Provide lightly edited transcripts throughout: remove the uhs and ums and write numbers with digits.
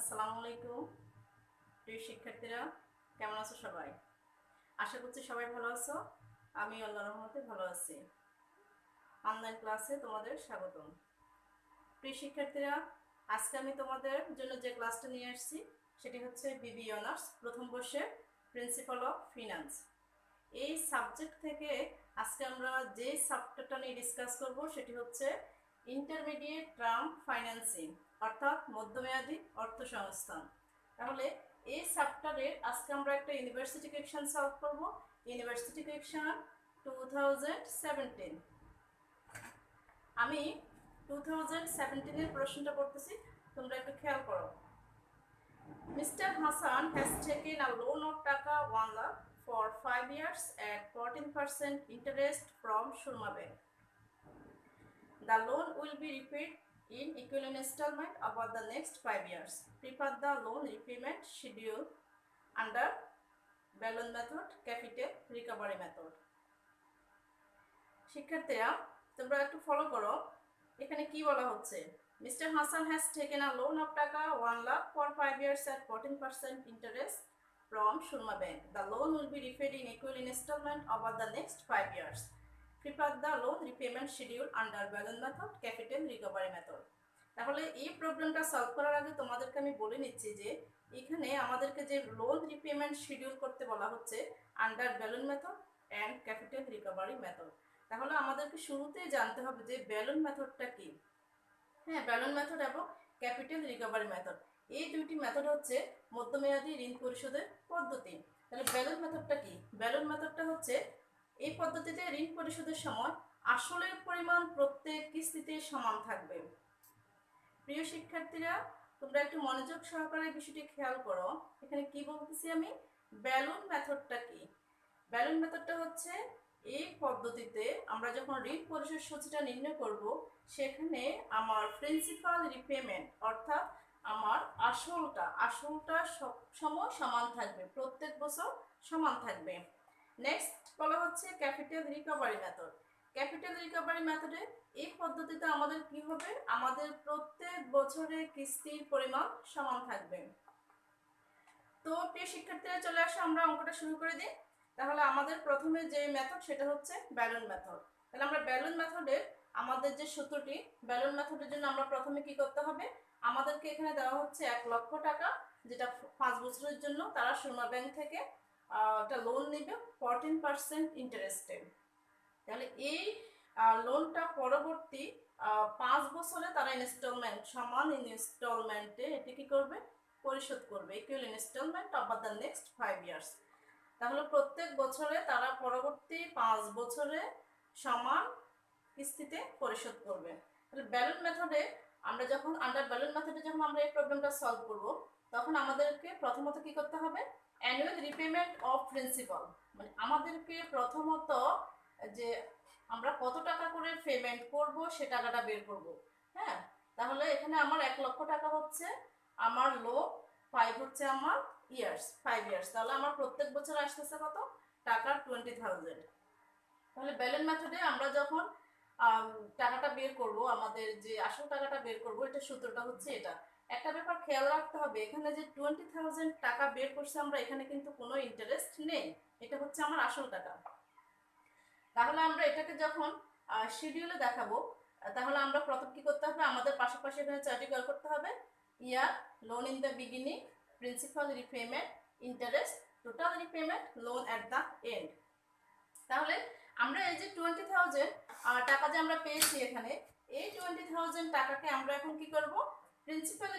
আসসালামু আলাইকুম প্রিয় শিক্ষার্থীরা, কেমন আছো সবাই? আশা করছি সবাই ভালো আছো। আমি আল্লাহর রহমতে ভালো আছি। অনলাইন ক্লাসে তোমাদের স্বাগতম। প্রিয় শিক্ষার্থীরা, আজকে আমি তোমাদের জন্য যে ক্লাসটা নিয়ে আসছি সেটি হচ্ছে বিবি অনার্স প্রথম বর্ষের প্রিন্সিপাল অফ ফিনান্স। এই সাবজেক্ট থেকে আজকে আমরা যে সাবজেক্টটা নিয়ে ডিসকাস করব সেটি হচ্ছে ইন্টারমিডিয়েট টার্ম ফাইন্যান্সিং, অর্থাৎ মধ্যমেয়াদী অর্থসংস্থান। তাহলে এই চ্যাপ্টারের আজকে আমরা একটা ইউনিভার্সিটি কোয়েশ্চেন সলভ করব। University question 2017। আমি 2017 প্রশ্নটা পড়তেছি, তোমরা একটু খেয়াল করো। Mr. Hassan has taken a loan of Taka 1 lakh for 5 years at 14% interest from Shurma Bank. The loan will be repaid in equal installment over the next 5 years. Prepare the loan repayment schedule under balloon method, capital recovery method. শিক্ষার্থীরা, তোমরা একটু follow করো। এখানে কি বলা হচ্ছে? Mr. Hassan has taken a loan of Taka 1 lakh for 5 years at 14% interest from Shurma Bank. The loan will be repaid in equal installment over the next 5 years. Prepare the loan repayment schedule under balloon method, capital recovery method. তাহলে এই প্রবলেমটা solve করার আগে তোমাদেরকে আমি বলে নিচ্ছি যে এখানে আমাদেরকে যে লোন রিপেমেন্ট শিডিউল করতে বলা হচ্ছে under balloon method and capital recovery method. তাহলে আমাদেরকে শুরুতেই জানতে হবে যে ব্যালুন মেথডটা কি। হ্যাঁ, ব্যালুন মেথড এবং ক্যাপিটাল রিকভারি মেথড, এই দুইটি মেথড হচ্ছে মধ্যমেয়াদী ঋণ পরিশোধের পদ্ধতি। তাহলে ব্যালুন মেথডটা কি? ব্যালুন মেথডটা হচ্ছে এই পদ্ধতিতে ঋণ পরিশোধের সময় আসলের পরিমাণ প্রত্যেক কিস্তিতে সমান থাকবে। প্রিয় শিক্ষার্থীরা, তোমরা একটু মনোযোগ সহকারে বিষয়টি খেয়াল করো। এখানে কি বলতেছি আমি? ব্যালুন মেথডটা কি? ব্যালুন মেথডটা হচ্ছে এই পদ্ধতিতে আমরা যখন ঋণ পরিশোধ সূচিটা নির্ণয় করব, সেখানে আমার প্রিন্সিপাল রিপেমেন্ট অর্থাৎ আমার আসলটা সব সময় সমান থাকবে, প্রত্যেক বছর সমান থাকবে। নেক্সট বলা হচ্ছে capital recovery method. Capital recovery মেথডে এই পদ্ধতিতে আমাদের কি হবে? আমাদের প্রত্যেক বছরে কিস্তির পরিমাণ সমান থাকবে। তো প্রিয় শিক্ষার্থীরা, চলে আসো আমরা অঙ্কটা শুরু করে দিই। তাহলে আমাদের প্রথমে যে মেথড সেটা হচ্ছে ব্যালুন মেথড। তাহলে আমরা ব্যালুন মেথডের আমাদের যে সূত্রটি, ব্যালুন মেথডের জন্য আমরা প্রথমে কি করতে হবে? আমাদেরকে এখানে দেওয়া হচ্ছে 1 লক্ষ টাকা, যেটা 5 বছরের জন্য তারা সুরমা ব্যাংক থেকে একটা লোন নেবে 14% ইন্টারেস্টে। তাহলে এই লোনটা পরবর্তী 5 বছরে তারা সমান ইনস্টলমেন্টে এটি কি করবে? পরিশোধ করবে, equal instalment over the next 5 years. তাহলে প্রত্যেক বছরে তারা পরবর্তী 5 বছরে সমান কিস্তিতে পরিশোধ করবে। তাহলে ব্যালুন মেথডে আমরা যখন আমরা এই প্রবলেমটা সলভ করব, তখন আমাদেরকে প্রথমত কি করতে হবে? অ্যানুয়াল রিপেমেন্ট অফ প্রিন্সিপাল, মানে আমাদেরকে প্রথমত যে আমরা কত টাকা করে পেমেন্ট করব সে টাকাটা বের করব। হ্যাঁ, তাহলে এখানে আমার 1 লক্ষ টাকা হচ্ছে আমার লোন, 5 হচ্ছে আমার ইয়ার্স, 5 ইয়ার্স। তাহলে আমার প্রত্যেক বছর আসতেছে কত টাকা? 20,000। তাহলে ব্যালুন মেথডে আমরা যখন টাকাটা বের করব, আমাদের যে আসল টাকাটা বের করব, এটা সূত্রটা হচ্ছে এটা। একটা ব্যাপার খেয়াল রাখতে হবে, এখানে যে 20,000 টাকা বের করছে আমরা, এখানে কিন্তু কোনো ইন্টারেস্ট নেই, এটা হচ্ছে আমার আসল টাকা। তাহলে আমরা এটাকে যখন শিডিউলে দেখাবো, তাহলে আমরা প্রথম কি করতে হবে? আমাদের পাশাপাশি এখানে চারটি বের করতে হবে। Year, loan in the beginning, principal repayment, interest, total repayment, loan at the end. তাহলে আমরা এই যে 20,000 টাকা যে আমরা পেয়েছি এখানে, এই 20,000 টাকাকে আমরা এখন কি করব? প্রিন্সিপাল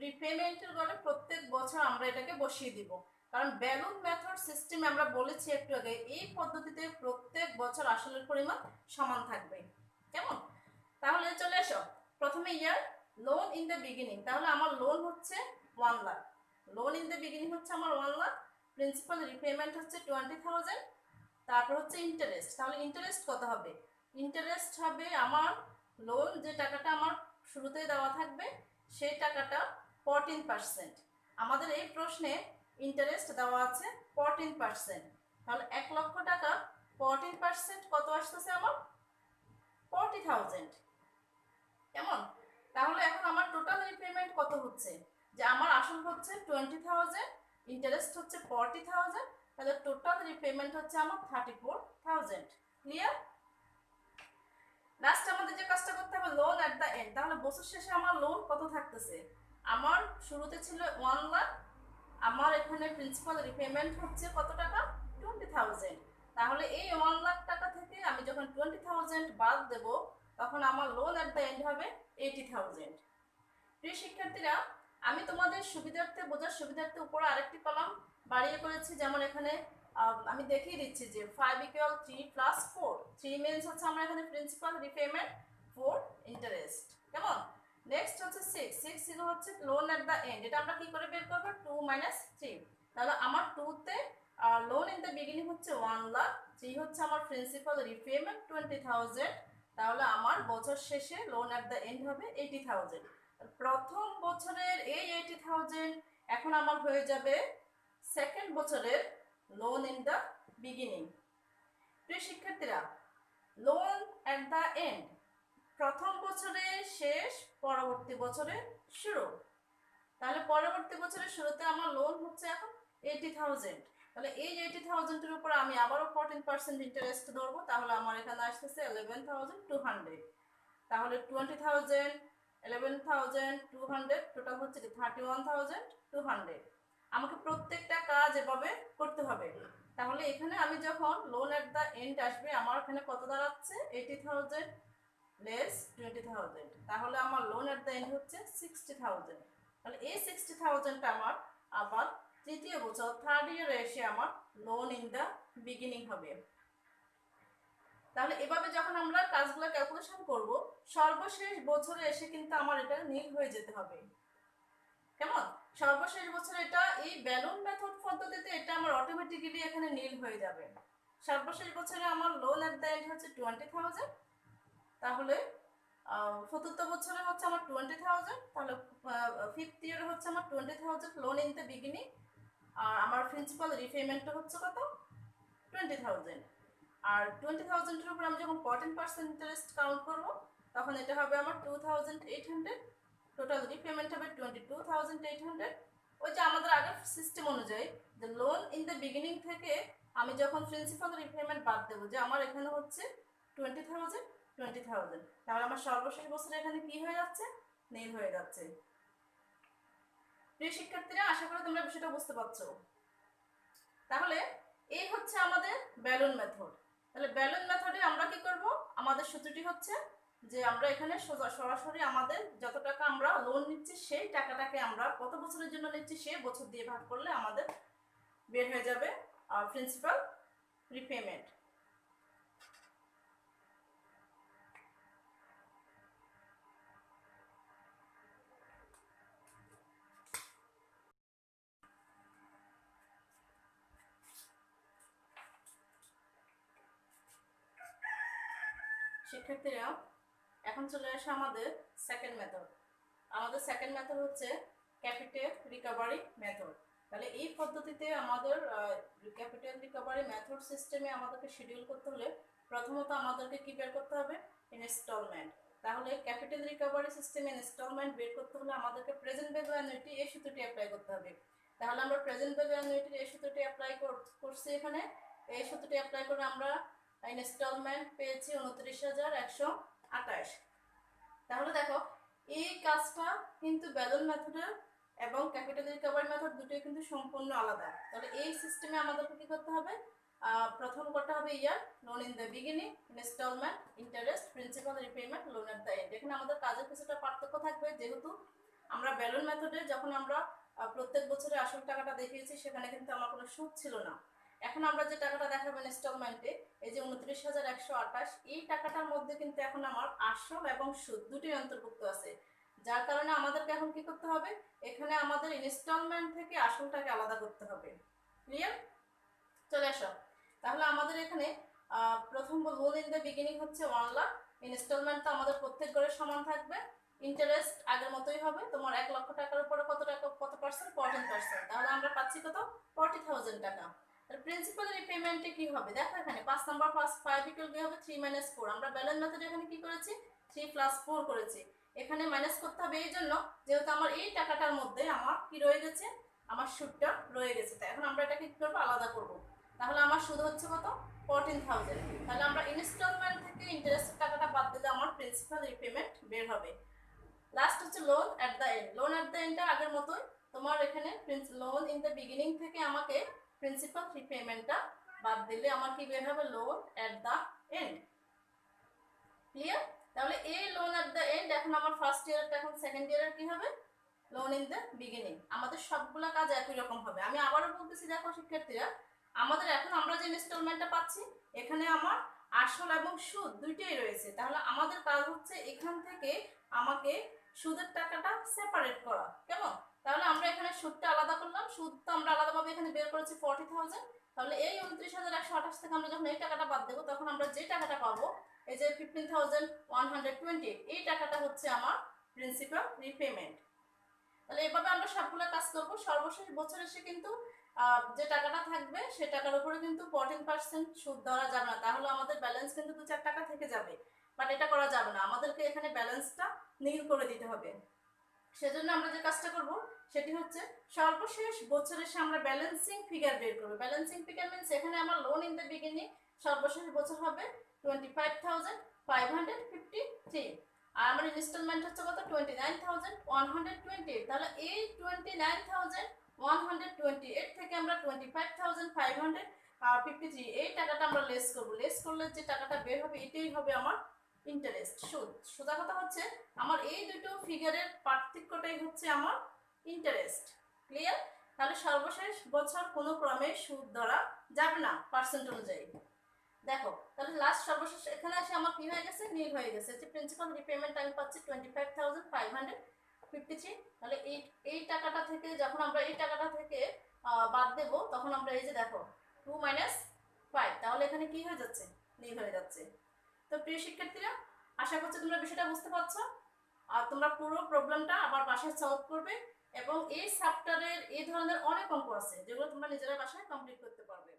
রিপেমেন্টের গড়ে প্রত্যেক বছর আমরা এটাকে বসিয়ে দিব। কারণ ব্যালুন মেথড সিস্টেমে আমরা বলেছি একটু আগে, এই পদ্ধতিতে প্রত্যেক বছর আসলের পরিমাণ সমান থাকবে। কেমন? তাহলে চলে এসো প্রথমে ইয়ার, লোন ইন দ্য বিগিনিং। তাহলে আমার লোন হচ্ছে 1 lakh, loan in the beginning হচ্ছে আমার 1 লাখ, প্রিন্সিপাল রিপেমেন্ট হচ্ছে 20,000, তারপর হচ্ছে ইন্টারেস্ট। তাহলে ইন্টারেস্ট কত হবে? ইন্টারেস্ট হবে আমার লোন যে টাকাটা আমার শুরুতে দেওয়া থাকবে, সেই টাকাটা 14%। আমাদের এই প্রশ্নে ইন্টারেস্ট দেওয়া আছে 14%। তাহলে 1 লক্ষ টাকা 14% কত আসতেছে আমার? 40,000। কেমন? তাহলে এখন আমার টোটাল রিপেমেন্ট কত হচ্ছে? যে আমার আসল হচ্ছে 20,000, ইন্টারেস্ট হচ্ছে 40,000, তাহলে টোটাল রিপেমেন্ট হচ্ছে আমার 34,000। ক্লিয়ার? লাস্ট আমাদের যে কাজটা করতে হবে লোন এট দ্য এন্ড। তাহলে বছর শেষে আমার লোন কত থাকতেছে? আমার শুরুতে ছিল 1 লাখ, আমার এখানে প্রিন্সিপাল রিপেমেন্ট হচ্ছে কত টাকা? 20,000। তাহলে এই 1 লাখ টাকা থেকে আমি যখন 20,000 বাদ দেব তখন আমার লোন এট দ্য এন্ড হবে 80,000। প্রিয় শিক্ষার্থীরা, আমি তোমাদের সুবিধার্থে বোঝার সুবিধার্থে উপরে আরেকটি কলাম বাড়িয়ে করেছি। যেমন এখানে আমি দেখিয়ে দিচ্ছি যে 5 = 3 + 4। 3 মিনস হচ্ছে আমরা এখানে প্রিন্সিপাল রিপেমেন্ট, 4 ইন্টারেস্ট। কেমন? নেক্সট হচ্ছে 6 হচ্ছে লোন এট দ্য এন্ড। এটা আমরা কি করে বের করব? 2 - 3। তাহলে আমার 2 তে লোন ইন দ্য বিগিনিং হচ্ছে 1 লাখ, 3 হচ্ছে আমার প্রিন্সিপাল রিপেমেন্ট 20,000। তাহলে আমার বছর শেষে লোন এট দ্য এন্ড হবে 80,000। প্রথম বছরের এই 80,000 এখন আমার হয়ে যাবে সেকেন্ড বছরের লোন ইন দ্য বিগিনিং। প্রিয় শিক্ষার্থীরা, লোন এট দ্য এন্ড প্রথম বছরের শেষ, পরবর্তী বছরের শুরু। তাহলে পরবর্তী বছরের শুরুতে আমার লোন হচ্ছে এখন 80,000। তাহলে এই 80,000 এর উপর আমি আবারও 14% ইন্টারেস্ট ধরবো। তাহলে আমার এখানে আসতেছে 11,200। তাহলে 20,000, 11,200, টোটাল হচ্ছে 31,200। আমাকে প্রত্যেকটা কাজ এভাবে করতে হবে। তাহলে এখানে আমি যখন লোন এট দ্য এন্ড আসবে আমার এখানে কত দাঁড়াচ্ছে? 80,000 লেস 20,000। তাহলে আমার লোন এট দ্য এন্ড হচ্ছে 60,000। তাহলে এই 60,000টা আমার আবার তৃতীয় বছর, থার্ড ইয়ারে এসে আমার লোন ইন দ্য বিগিনিং হবে। তাহলে এভাবে যখন আমরা কাজগুলো ক্যালকুলেশন করব, সর্বশেষ বছরে এসে কিন্তু আমার এটা নীল হয়ে যেতে হবে। কেমন? সর্বশেষ বছরে এটা এই ব্যালুন মেথড পদ্ধতিতে এটা আমার অটোমেটিক্যালি এখানে নীল হয়ে যাবে। সর্বশেষ বছরে আমার লোন এট দ্য এন্ড হচ্ছে 20,000। তাহলে চতুর্থ বছরে হচ্ছে আমার 20,000। তাহলে ফিফথ ইয়ারে হচ্ছে আমার 20,000 লোন ইন দ্য বিগিনিং। আর আমার প্রিন্সিপাল রিপেমেন্টটা হচ্ছে কত? 20,000। আর 20,000 এর উপর আমি যখন 14% ইন্টারেস্ট কাউন্ট করব তখন এটা হবে আমার 2,800। টোটাল রিপেমেন্ট হবে 22,800। ওই যে আমাদের আগের সিস্টেম অনুযায়ী যে লোন ইন দ্য বিগিনিং থেকে আমি যখন প্রিন্সিপাল রিপেমেন্ট বাদ দেবো, যে আমার এখানে হচ্ছে 20,000, 20,000। তাহলে আমার সর্বশেষ বছরে এখানে কি হয়ে যাচ্ছে? নীল হয়ে যাচ্ছে। প্রিয় শিক্ষার্থীরা, আশা করি তোমরা বিষয়টা বুঝতে পারছো। তাহলে এই হচ্ছে আমাদের ব্যালুন মেথড। তাহলে ব্যালুন মেথডে আমরা কি করব? আমাদের সূত্রটি হচ্ছে যে আমরা এখানে সরাসরি আমাদের যত টাকা আমরা লোন নিচ্ছি সেই টাকাটাকে আমরা কত বছরের জন্য নিচ্ছি সেই বছর দিয়ে ভাগ করলে আমাদের বের হয়ে যাবে প্রিন্সিপাল রিপেমেন্ট। শিক্ষার্থীরা, এখন চলে আসে আমাদের সেকেন্ড মেথড। আমাদের সেকেন্ড মেথড হচ্ছে ক্যাপিটাল রিকভারি মেথড। তাহলে এই পদ্ধতিতে আমাদের ক্যাপিটাল রিকভারি মেথড সিস্টেমে আমাদেরকে শিডিউল করতে হলে প্রথমত আমাদেরকে কি বের করতে হবে? ইনস্টলমেন্ট। তাহলে ক্যাপিটাল রিকভারি সিস্টেমে ইনস্টলমেন্ট বের করতে হলে আমাদেরকে প্রেজেন্ট ভ্যালু অ্যানুইটি এই সূত্রটি অ্যাপ্লাই করতে হবে। তাহলে আমরা প্রেজেন্ট ভ্যালু অ্যানুইটির এই সূত্রটি অ্যাপ্লাই করছি এখানে। এই সূত্রটি অ্যাপ্লাই করে আমরা ইনস্টলমেন্ট পেয়েছি 29,128। তাহলে দেখো এই কাজটা কিন্তু ব্যালুন মেথডের এবং ক্যাপিটাল রিকভারি মেথড দুটোই কিন্তু সম্পূর্ণ আলাদা। তাহলে এই সিস্টেমে আমাদেরকে কি করতে হবে? প্রথম করতে হবে year, loan in the beginning, installment, interest, principal repayment, loan at the end. এখানে আমাদের কাজের কিছুটা পার্থক্য থাকবে, যেহেতু আমরা ব্যালুন মেথডে যখন আমরা প্রত্যেক বছরে আসল টাকাটা দেখিয়েছি সেখানে কিন্তু আমার কোনো সুদ ছিল না। এখন আমরা যে টাকাটা দেখাবো ইনস্টলমেন্টে, এই যে 29,128, এই টাকাটার মধ্যে কিন্তু এখন আমার আসল এবং সুদ দুটোই অন্তর্ভুক্ত আছে। যার কারণে আমাদেরকে এখন কি করতে হবে? এখানে আমাদের ইনস্টলমেন্ট থেকে আসলটাকে আলাদা করতে হবে। ক্লিয়ার? চলে আসো। তাহলে আমাদের এখানে প্রথম লোন ইন দ্য বিগিনিং হচ্ছে 1 লাখ। ইনস্টলমেন্ট তো আমাদের প্রত্যেক ঘরে সমান থাকবে। ইন্টারেস্ট আগের মতোই হবে। তোমার 1 লক্ষ টাকার উপরে কত টাকা, কত পার্সেন্ট? 14%। তাহলে আমরা পাচ্ছি কত? 40,000 টাকা। প্রিন্সিপাল রিপেমেন্টে কি হবে? দেখো এখানে 5 নাম্বার 5 কি হবে? 3 - 4। আমরা ব্যালেন্স মেথডে এখানে কি করেছি? 3 + 4 করেছি। এখানে মাইনাস করতে হবে এই জন্য যেহেতু আমার এই টাকাটার মধ্যে আমার কি রয়ে গেছে, আমার সুদটা রয়ে গেছে। তাই এখন আমরা এটাকে কি করবো, আলাদা করব। তাহলে আমার সুদ হচ্ছে কত, 14,000। তাহলে আমরা ইনস্টলমেন্ট থেকে ইন্টারেস্টের টাকাটা বাদ দিলে আমার প্রিন্সিপাল রিপেমেন্ট বের হবে। লাস্ট হচ্ছে loan at the end. Loan at the এন্ডটা আগের মতোই, তোমার এখানে লোন ইন দ্য বিগিনিং থেকে আমাকে প্রিন্সিপাল রিপেমেন্টটা বাদ দিলে আমার কি বের হবে, loan at the and. Clear? তাহলে এই লোন অ্যাট দ্য এন্ড এখন আমার ফার্স্ট ইয়ারটা, এখন সেকেন্ড ইয়ারের কি হবে, লোন ইন দ্য বিগিনিং। আমাদের সবগুলা কাজ একই রকম হবে। আমি আবারও বলতেছি, দেখো শিক্ষার্থীরা, আমাদের এখন আমরা যে ইনস্টলমেন্টটা পাচ্ছি এখানে আমার আসল এবং সুদ দুইটাই রয়েছে। তাহলে আমাদের কাজ হচ্ছে এখান থেকে আমাকে সুদের টাকাটা সেপারেট করা, কেমন? তাহলে আমরা এখানে সুদটা আলাদা করলাম, সুদটা আমরা আলাদাভাবে এখানে বের করেছি 40,000। তাহলে এই 29,128 থেকে আমরা যখন এই টাকাটা বাদ দেবো তখন আমরা যে টাকাটা পাবো, এই যে 15,120, এই টাকাটা হচ্ছে আমার প্রিন্সিপাল রিপেমেন্ট। তাহলে এভাবে আমরা সবগুলো কাজ করবো। সর্বশেষ বছর এসে কিন্তু যে টাকাটা থাকবে সে টাকার উপরে কিন্তু 14% সুদ ধরা যাবে না, তাহলে আমাদের ব্যালেন্স কিন্তু 2-4 টাকা থেকে যাবে। বাট এটা করা যাবে না, আমাদেরকে এখানে ব্যালেন্সটা নীল করে দিতে হবে। সেজন্য আমরা যে কাজটা করব সেটি হচ্ছে সর্বশেষ বছরের এসে আমরা ব্যালেন্সিং ফিগার বের করব। ব্যালেন্সিং ফিগার মিন্স এখানে আমার লোন ইন দ্য বিগিনিং সর্বশেষ বছর হবে 25,553, আর আমার ইনস্টলমেন্ট হচ্ছে কত, 29,120। তাহলে এই 29,128 থেকে আমরা 25,553 এই টাকাটা আমরা লেস করব। লেস করলে যে টাকাটা বের হবে এটাই হবে আমার ইন্টারেস্ট, সুদ। সোজা কথা হচ্ছে আমার এই দুটো ফিগারের পার্থক্যটাই হচ্ছে আমার ইন্টারেস্ট। ক্লিয়ার? তাহলে সর্বশেষ বছর কোনো ক্রমে সুদ ধরা যাবে না পার্সেন্ট অনুযায়ী। দেখো তাহলে লাস্ট সর্বশেষ এখানে এসে আমার কি হয়ে গেছে, নীল হয়ে গেছে, যে প্রিন্সিপাল রিপেমেন্ট আমি পাচ্ছি 25,553। তাহলে এই টাকাটা থেকে যখন আমরা এই টাকাটা থেকে বাদ দেব তখন আমরা এই যে দেখো 2 - 5, তাহলে এখানে কি হয়ে যাচ্ছে, নীল হয়ে যাচ্ছে। তো প্রিয় শিক্ষার্থীরা, আশা করছি তোমরা বিষয়টা বুঝতে পারছো। আর তোমরা পুরো প্রবলেমটা আবার বাসায় সলভ করবে, এবং এই চ্যাপ্টারের এই ধরনের অনেক অঙ্ক আছে যেগুলো তোমরা নিজেরা বাসায় কমপ্লিট করতে পারবে।